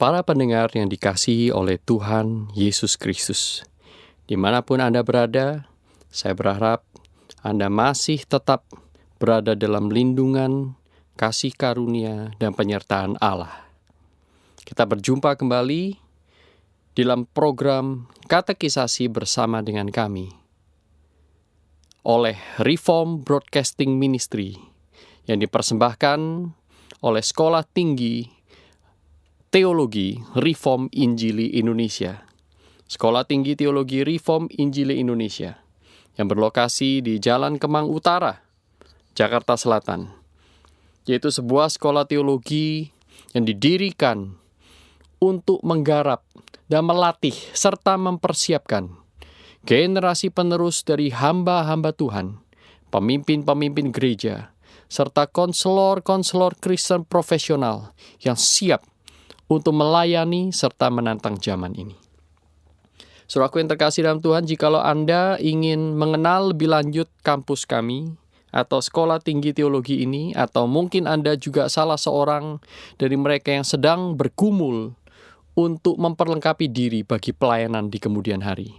Para pendengar yang dikasihi oleh Tuhan Yesus Kristus, dimanapun Anda berada, saya berharap Anda masih tetap berada dalam lindungan, kasih karunia, dan penyertaan Allah. Kita berjumpa kembali dalam program Katekisasi bersama dengan kami oleh Reform Broadcasting Ministry yang dipersembahkan oleh Sekolah Tinggi Teologi Reform Injili Indonesia, Sekolah Tinggi Teologi Reform Injili Indonesia, yang berlokasi di Jalan Kemang Utara, Jakarta Selatan, yaitu sebuah sekolah teologi yang didirikan untuk menggarap dan melatih serta mempersiapkan generasi penerus dari hamba-hamba Tuhan, pemimpin-pemimpin gereja, serta konselor-konselor Kristen profesional yang siap untuk melayani serta menantang zaman ini. Saudaraku yang terkasih dalam Tuhan, jikalau Anda ingin mengenal lebih lanjut kampus kami atau sekolah tinggi teologi ini, atau mungkin Anda juga salah seorang dari mereka yang sedang bergumul untuk memperlengkapi diri bagi pelayanan di kemudian hari,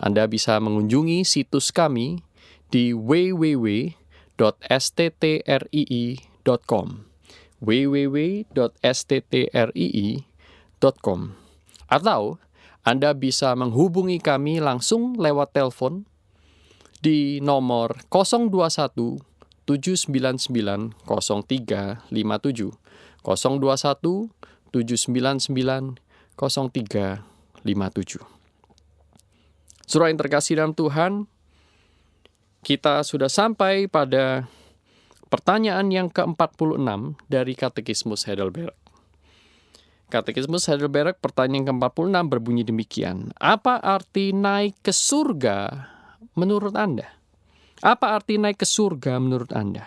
Anda bisa mengunjungi situs kami di www.sttrii.com www.sttrii.com, atau Anda bisa menghubungi kami langsung lewat telepon di nomor 021 799 0357 021 799 0357. Saudara yang terkasih dalam Tuhan, kita sudah sampai pada pertanyaan yang ke-46 dari Katekismus Heidelberg. Katekismus Heidelberg pertanyaan ke-46 berbunyi demikian. Apa arti naik ke surga menurut Anda? Apa arti naik ke surga menurut Anda?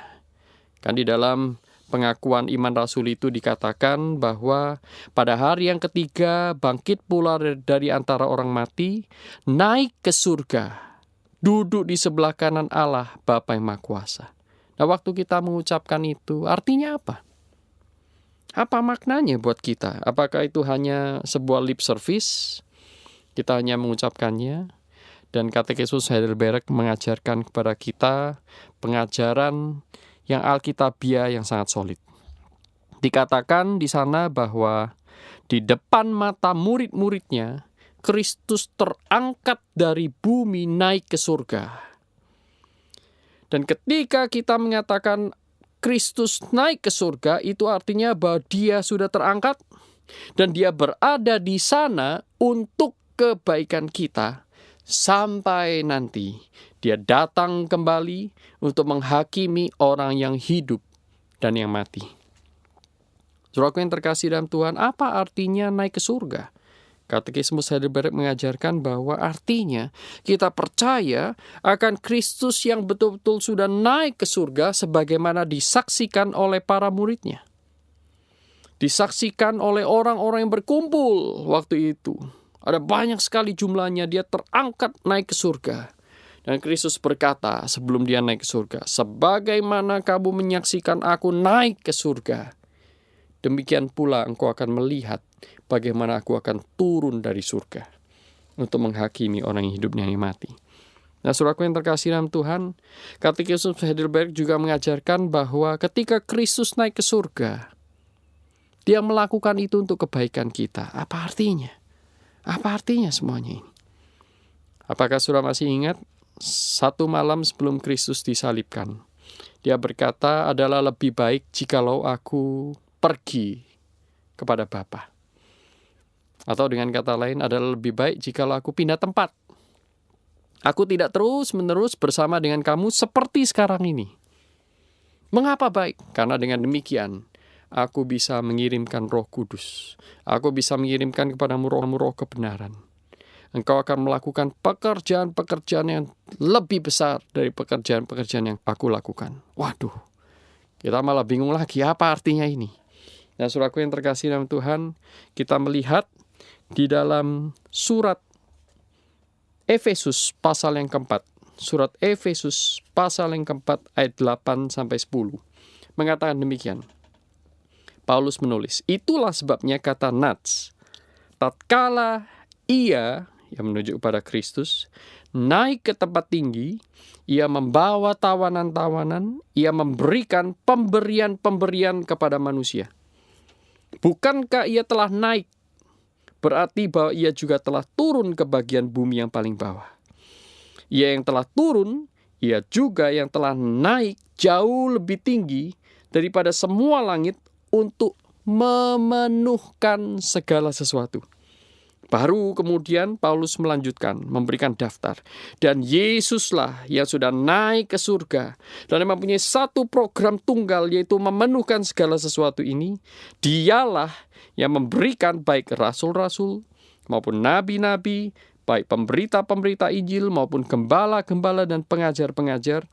Kan di dalam pengakuan iman rasul itu dikatakan bahwa pada hari yang ketiga bangkit pula dari antara orang mati, naik ke surga, duduk di sebelah kanan Allah Bapa yang Maha Kuasa. Nah, waktu kita mengucapkan itu, artinya apa? Apa maknanya buat kita? Apakah itu hanya sebuah lip service? Kita hanya mengucapkannya. Dan Katekismus Heidelberg mengajarkan kepada kita pengajaran yang alkitabiah yang sangat solid. Dikatakan di sana bahwa di depan mata murid-muridnya, Kristus terangkat dari bumi naik ke surga. Dan ketika kita mengatakan Kristus naik ke surga, itu artinya bahwa dia sudah terangkat dan dia berada di sana untuk kebaikan kita sampai nanti dia datang kembali untuk menghakimi orang yang hidup dan yang mati. Saudaraku yang terkasih dalam Tuhan, apa artinya naik ke surga? Katekismus Heidelberg mengajarkan bahwa artinya kita percaya akan Kristus yang betul-betul sudah naik ke surga sebagaimana disaksikan oleh para muridnya. Disaksikan oleh orang-orang yang berkumpul waktu itu. Ada banyak sekali jumlahnya, dia terangkat naik ke surga. Dan Kristus berkata sebelum dia naik ke surga, sebagaimana kamu menyaksikan aku naik ke surga, demikian pula engkau akan melihat bagaimana aku akan turun dari surga untuk menghakimi orang yang hidup dan yang mati. Nah, saudaraku yang terkasih dalam Tuhan, Katekismus Heidelberg juga mengajarkan bahwa ketika Kristus naik ke surga, dia melakukan itu untuk kebaikan kita. Apa artinya? Apa artinya semuanya ini? Apakah saudara masih ingat satu malam sebelum Kristus disalibkan, dia berkata adalah lebih baik jikalau aku pergi kepada Bapa. Atau dengan kata lain adalah lebih baik jikalau aku pindah tempat. Aku tidak terus-menerus bersama dengan kamu seperti sekarang ini. Mengapa baik? Karena dengan demikian Aku bisa mengirimkan Roh Kudus. Aku bisa mengirimkan kepadamu roh kebenaran. Engkau akan melakukan pekerjaan-pekerjaan yang lebih besar dari pekerjaan-pekerjaan yang aku lakukan. Waduh, kita malah bingung lagi apa artinya ini. Nah, saudaraku yang terkasih dalam Tuhan, kita melihat di dalam surat Efesus pasal yang keempat. Surat Efesus pasal yang keempat ayat 8-10 mengatakan demikian. Paulus menulis, itulah sebabnya kata nats, tatkala ia, yang menuju kepada Kristus, naik ke tempat tinggi, ia membawa tawanan-tawanan, ia memberikan pemberian-pemberian kepada manusia. Bukankah ia telah naik? Berarti bahwa ia juga telah turun ke bagian bumi yang paling bawah. Ia yang telah turun, ia juga yang telah naik jauh lebih tinggi daripada semua langit untuk memenuhkan segala sesuatu. Baru kemudian Paulus melanjutkan, memberikan daftar. Dan Yesuslah yang sudah naik ke surga dan yang mempunyai satu program tunggal, yaitu memenuhkan segala sesuatu ini. Dialah yang memberikan baik rasul-rasul maupun nabi-nabi, baik pemberita-pemberita Injil maupun gembala-gembala dan pengajar-pengajar,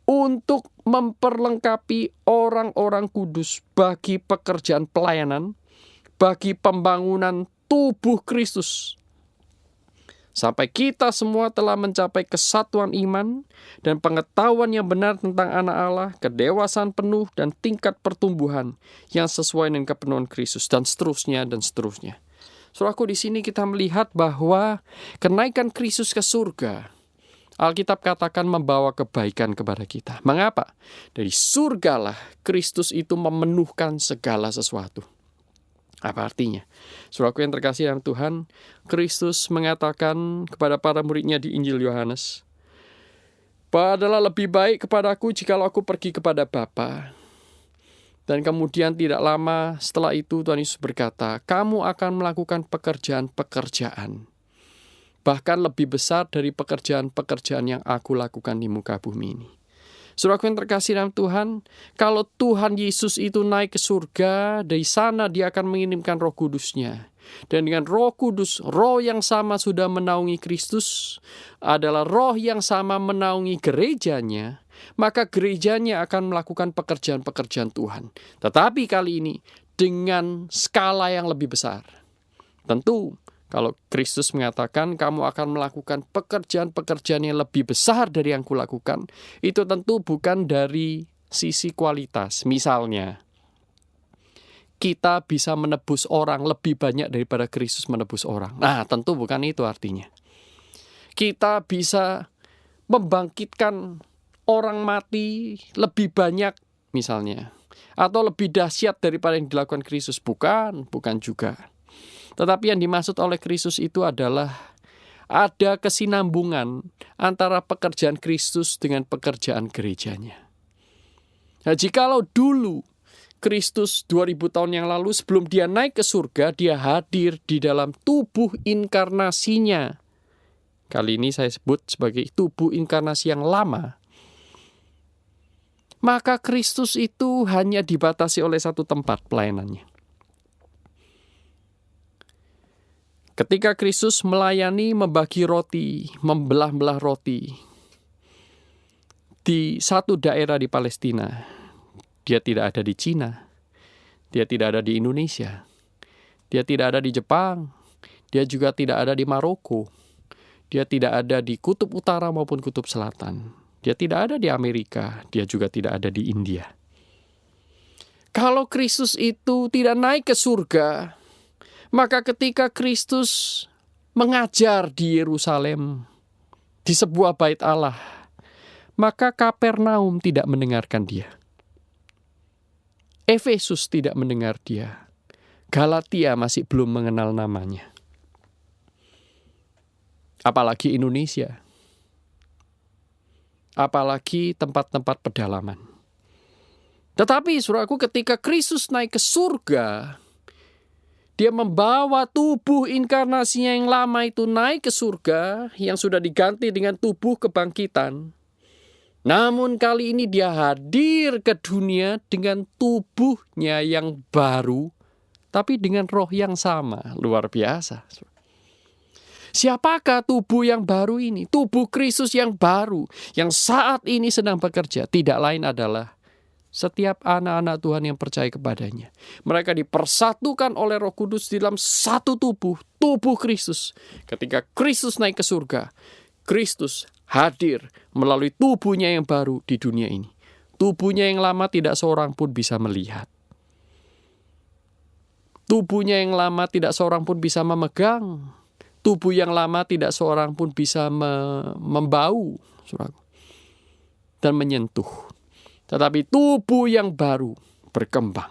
untuk memperlengkapi orang-orang kudus bagi pekerjaan pelayanan, bagi pembangunan tubuh Kristus, sampai kita semua telah mencapai kesatuan iman dan pengetahuan yang benar tentang anak Allah, kedewasaan penuh dan tingkat pertumbuhan yang sesuai dengan kepenuhan Kristus, dan seterusnya dan seterusnya. Saudaraku, di sini kita melihat bahwa kenaikan Kristus ke surga, Alkitab katakan membawa kebaikan kepada kita. Mengapa? Dari surgalah Kristus itu memenuhkan segala sesuatu. Apa artinya? Saudaraku yang terkasih dalam Tuhan, Kristus mengatakan kepada para muridnya di Injil Yohanes, "Adalah lebih baik kepadaku jikalau aku pergi kepada Bapa." Dan kemudian tidak lama setelah itu Tuhan Yesus berkata, "Kamu akan melakukan pekerjaan-pekerjaan, bahkan lebih besar dari pekerjaan-pekerjaan yang aku lakukan di muka bumi ini." Saudaraku yang terkasih dalam Tuhan, kalau Tuhan Yesus itu naik ke surga, dari sana dia akan mengirimkan Roh Kudus-Nya. Dan dengan Roh Kudus, roh yang sama sudah menaungi Kristus, adalah roh yang sama menaungi gerejanya, maka gerejanya akan melakukan pekerjaan-pekerjaan Tuhan. Tetapi kali ini dengan skala yang lebih besar. Tentu, kalau Kristus mengatakan kamu akan melakukan pekerjaan-pekerjaan yang lebih besar dari yang kulakukan, itu tentu bukan dari sisi kualitas. Misalnya, kita bisa menebus orang lebih banyak daripada Kristus menebus orang. Nah, tentu bukan itu artinya. Kita bisa membangkitkan orang mati lebih banyak misalnya, atau lebih dahsyat daripada yang dilakukan Kristus. Bukan juga. Tetapi yang dimaksud oleh Kristus itu adalah ada kesinambungan antara pekerjaan Kristus dengan pekerjaan gerejanya. Nah, jikalau dulu Kristus 2000 tahun yang lalu sebelum dia naik ke surga, dia hadir di dalam tubuh inkarnasinya. Kali ini saya sebut sebagai tubuh inkarnasi yang lama. Maka Kristus itu hanya dibatasi oleh satu tempat pelayanannya. Ketika Kristus melayani membagi roti, membelah-belah roti di satu daerah di Palestina, dia tidak ada di Cina, dia tidak ada di Indonesia, dia tidak ada di Jepang, dia juga tidak ada di Maroko, dia tidak ada di kutub utara maupun kutub selatan, dia tidak ada di Amerika, dia juga tidak ada di India. Kalau Kristus itu tidak naik ke surga, maka ketika Kristus mengajar di Yerusalem, di sebuah bait Allah, maka Kapernaum tidak mendengarkan dia. Efesus tidak mendengar dia. Galatia masih belum mengenal namanya. Apalagi Indonesia. Apalagi tempat-tempat pedalaman. Tetapi saudaraku, ketika Kristus naik ke surga, dia membawa tubuh inkarnasinya yang lama itu naik ke surga, yang sudah diganti dengan tubuh kebangkitan. Namun kali ini dia hadir ke dunia dengan tubuhnya yang baru, tapi dengan roh yang sama. Luar biasa. Siapakah tubuh yang baru ini? Tubuh Kristus yang baru, yang saat ini sedang bekerja. Tidak lain adalah setiap anak-anak Tuhan yang percaya kepadanya. Mereka dipersatukan oleh Roh Kudus dalam satu tubuh, tubuh Kristus. Ketika Kristus naik ke surga, Kristus hadir melalui tubuhnya yang baru di dunia ini. Tubuhnya yang lama tidak seorang pun bisa melihat. Tubuhnya yang lama tidak seorang pun bisa memegang. Tubuh yang lama tidak seorang pun bisa membau dan menyentuh. Tetapi tubuh yang baru berkembang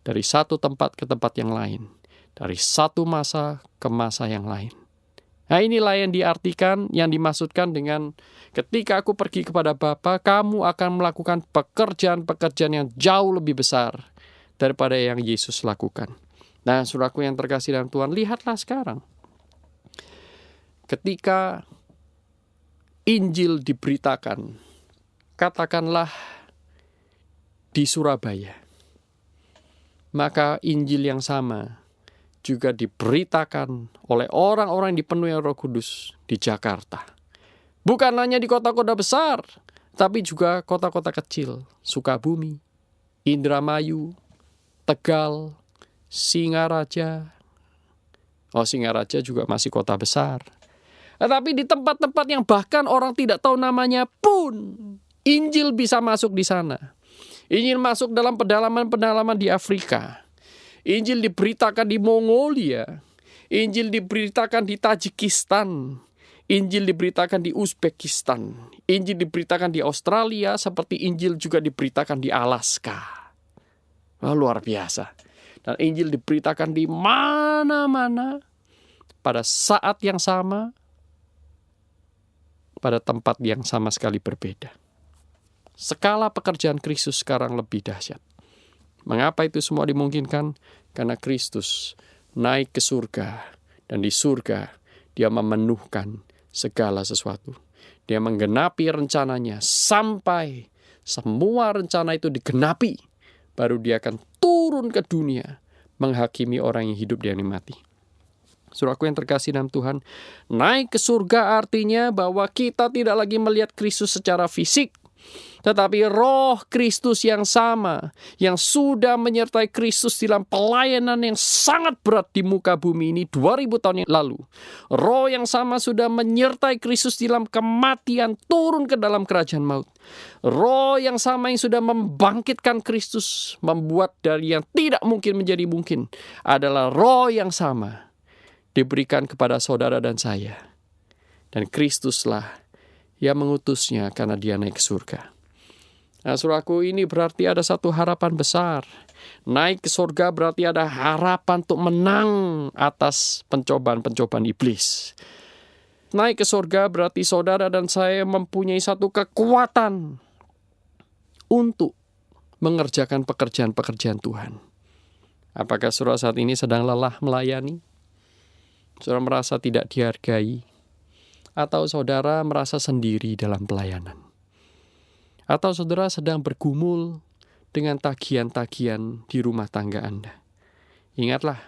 dari satu tempat ke tempat yang lain, dari satu masa ke masa yang lain. Nah, inilah yang diartikan, yang dimaksudkan dengan ketika aku pergi kepada Bapa, kamu akan melakukan pekerjaan-pekerjaan yang jauh lebih besar daripada yang Yesus lakukan. Nah, saudaraku yang terkasih dalam Tuhan, lihatlah sekarang. Ketika Injil diberitakan, katakanlah di Surabaya, maka Injil yang sama juga diberitakan oleh orang-orang yang dipenuhi Roh Kudus di Jakarta. Bukan hanya di kota-kota besar, tapi juga kota-kota kecil, Sukabumi, Indramayu, Tegal, Singaraja. Singaraja juga masih kota besar. Tetapi di tempat-tempat yang bahkan orang tidak tahu namanya pun, Injil bisa masuk di sana. Injil masuk dalam pedalaman-pedalaman di Afrika. Injil diberitakan di Mongolia. Injil diberitakan di Tajikistan. Injil diberitakan di Uzbekistan. Injil diberitakan di Australia, seperti Injil juga diberitakan di Alaska. Luar biasa. Dan Injil diberitakan di mana-mana pada saat yang sama, pada tempat yang sama sekali berbeda. Skala pekerjaan Kristus sekarang lebih dahsyat. Mengapa itu semua dimungkinkan? Karena Kristus naik ke surga, dan di surga dia memenuhkan segala sesuatu. Dia menggenapi rencananya sampai semua rencana itu digenapi. Baru dia akan turun ke dunia menghakimi orang yang hidup dan yang mati. Saudaraku yang terkasih dalam Tuhan, naik ke surga artinya bahwa kita tidak lagi melihat Kristus secara fisik, tetapi roh Kristus yang sama, yang sudah menyertai Kristus dalam pelayanan yang sangat berat di muka bumi ini 2000 tahun yang lalu. Roh yang sama sudah menyertai Kristus dalam kematian, turun ke dalam kerajaan maut. Roh yang sama yang sudah membangkitkan Kristus, membuat dari yang tidak mungkin menjadi mungkin, adalah roh yang sama diberikan kepada saudara dan saya. Dan Kristuslah yang mengutusnya karena dia naik ke surga. Nah, saudaraku, ini berarti ada satu harapan besar. Naik ke surga berarti ada harapan untuk menang atas pencobaan-pencobaan iblis. Naik ke surga berarti saudara dan saya mempunyai satu kekuatan untuk mengerjakan pekerjaan-pekerjaan Tuhan. Apakah saudara saat ini sedang lelah melayani? Saudara merasa tidak dihargai? Atau saudara merasa sendiri dalam pelayanan? Atau saudara sedang bergumul dengan tagihan-tagihan di rumah tangga Anda? Ingatlah,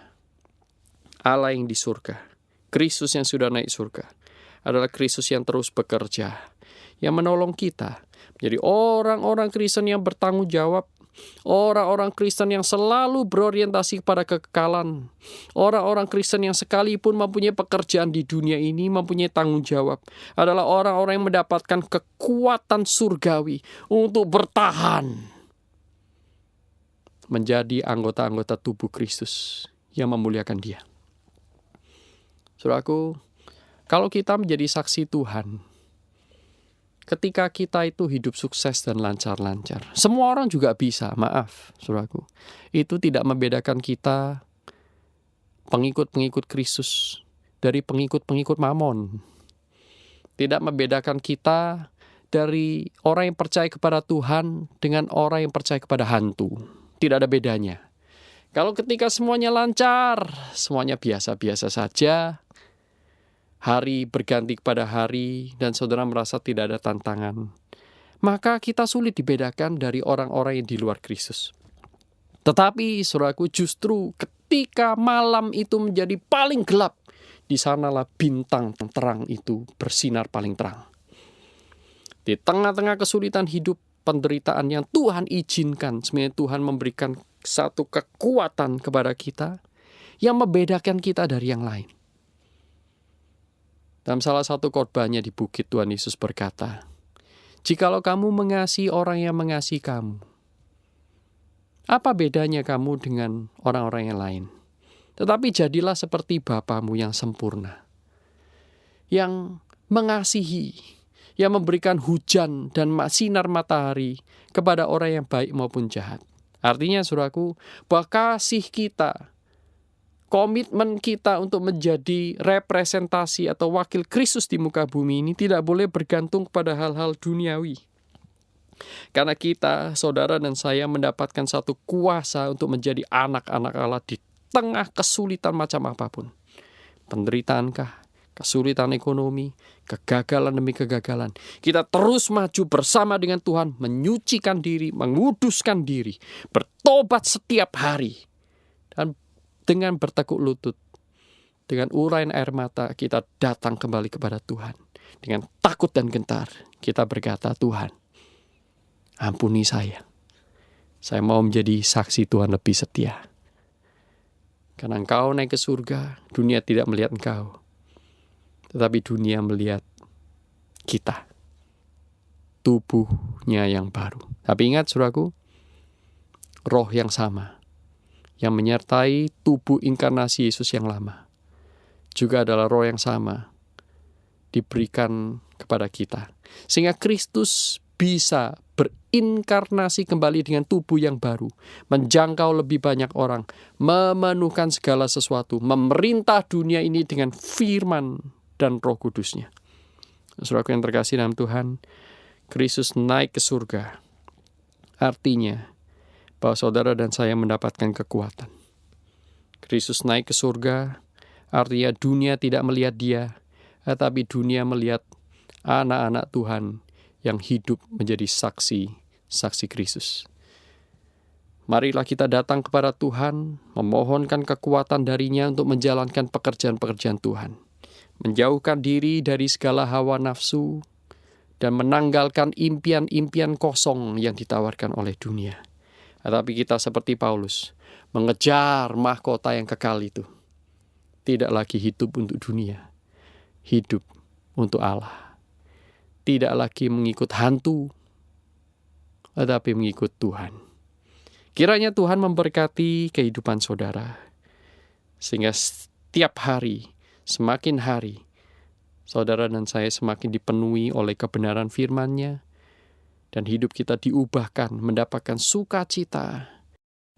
Allah yang di surga, Kristus yang sudah naik surga, adalah Kristus yang terus bekerja, yang menolong kita menjadi orang-orang Kristen yang bertanggung jawab, orang-orang Kristen yang selalu berorientasi pada kekekalan, orang-orang Kristen yang sekalipun mempunyai pekerjaan di dunia ini, mempunyai tanggung jawab, adalah orang-orang yang mendapatkan kekuatan surgawi untuk bertahan menjadi anggota-anggota tubuh Kristus yang memuliakan Dia. Saudaraku, kalau kita menjadi saksi Tuhan, ketika kita itu hidup sukses dan lancar-lancar, semua orang juga bisa, maaf, saudaraku. Itu tidak membedakan kita pengikut-pengikut Kristus dari pengikut-pengikut Mamon. Tidak membedakan kita dari orang yang percaya kepada Tuhan dengan orang yang percaya kepada hantu. Tidak ada bedanya. Kalau ketika semuanya lancar, semuanya biasa-biasa saja, hari berganti kepada hari, dan saudara merasa tidak ada tantangan, maka kita sulit dibedakan dari orang-orang yang di luar Kristus. Tetapi saudaraku, justru ketika malam itu menjadi paling gelap, di sanalah bintang terang itu bersinar paling terang. Di tengah-tengah kesulitan hidup, penderitaan yang Tuhan izinkan, sebenarnya Tuhan memberikan satu kekuatan kepada kita yang membedakan kita dari yang lain. Dalam salah satu khotbahnya di bukit, Tuhan Yesus berkata, "Jikalau kamu mengasihi orang yang mengasihi kamu, apa bedanya kamu dengan orang-orang yang lain? Tetapi jadilah seperti Bapamu yang sempurna, yang mengasihi, yang memberikan hujan dan sinar matahari kepada orang yang baik maupun jahat." Artinya, saudaraku, bahwa kasih kita, komitmen kita untuk menjadi representasi atau wakil Kristus di muka bumi ini tidak boleh bergantung pada hal-hal duniawi. Karena kita, saudara dan saya, mendapatkan satu kuasa untuk menjadi anak-anak Allah di tengah kesulitan macam apapun. Penderitaankah, kesulitan ekonomi, kegagalan demi kegagalan. Kita terus maju bersama dengan Tuhan, menyucikan diri, menguduskan diri, bertobat setiap hari. Dan dengan bertekuk lutut, dengan urayan air mata, kita datang kembali kepada Tuhan. Dengan takut dan gentar, kita berkata, "Tuhan, ampuni saya. Saya mau menjadi saksi Tuhan lebih setia. Karena Engkau naik ke surga, dunia tidak melihat Engkau, tetapi dunia melihat kita, tubuhnya yang baru." Tapi ingat, saudaraku, roh yang sama yang menyertai tubuh inkarnasi Yesus yang lama juga adalah roh yang sama diberikan kepada kita, sehingga Kristus bisa berinkarnasi kembali dengan tubuh yang baru, menjangkau lebih banyak orang, memenuhkan segala sesuatu, memerintah dunia ini dengan firman dan Roh Kudus-Nya. Saudaraku yang terkasih dalam Tuhan, Kristus naik ke surga, artinya bahwa saudara dan saya mendapatkan kekuatan. Kristus naik ke surga, artinya dunia tidak melihat Dia, tetapi dunia melihat anak-anak Tuhan yang hidup menjadi saksi Kristus. Marilah kita datang kepada Tuhan, memohonkan kekuatan darinya untuk menjalankan pekerjaan-pekerjaan Tuhan, menjauhkan diri dari segala hawa nafsu, dan menanggalkan impian-impian kosong yang ditawarkan oleh dunia. Tetapi kita seperti Paulus, mengejar mahkota yang kekal itu. Tidak lagi hidup untuk dunia, hidup untuk Allah. Tidak lagi mengikut hantu, tetapi mengikut Tuhan. Kiranya Tuhan memberkati kehidupan saudara, sehingga setiap hari, semakin hari, saudara dan saya semakin dipenuhi oleh kebenaran firman-Nya, dan hidup kita diubahkan, mendapatkan sukacita,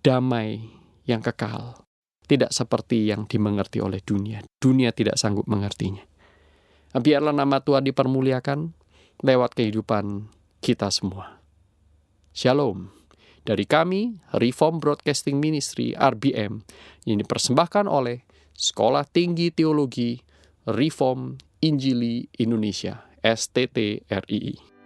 damai yang kekal. Tidak seperti yang dimengerti oleh dunia. Dunia tidak sanggup mengertinya. Biarlah nama Tuhan dipermuliakan lewat kehidupan kita semua. Shalom. Dari kami, Reform Broadcasting Ministry, RBM, yang dipersembahkan oleh Sekolah Tinggi Teologi Reform Injili Indonesia, STTRII.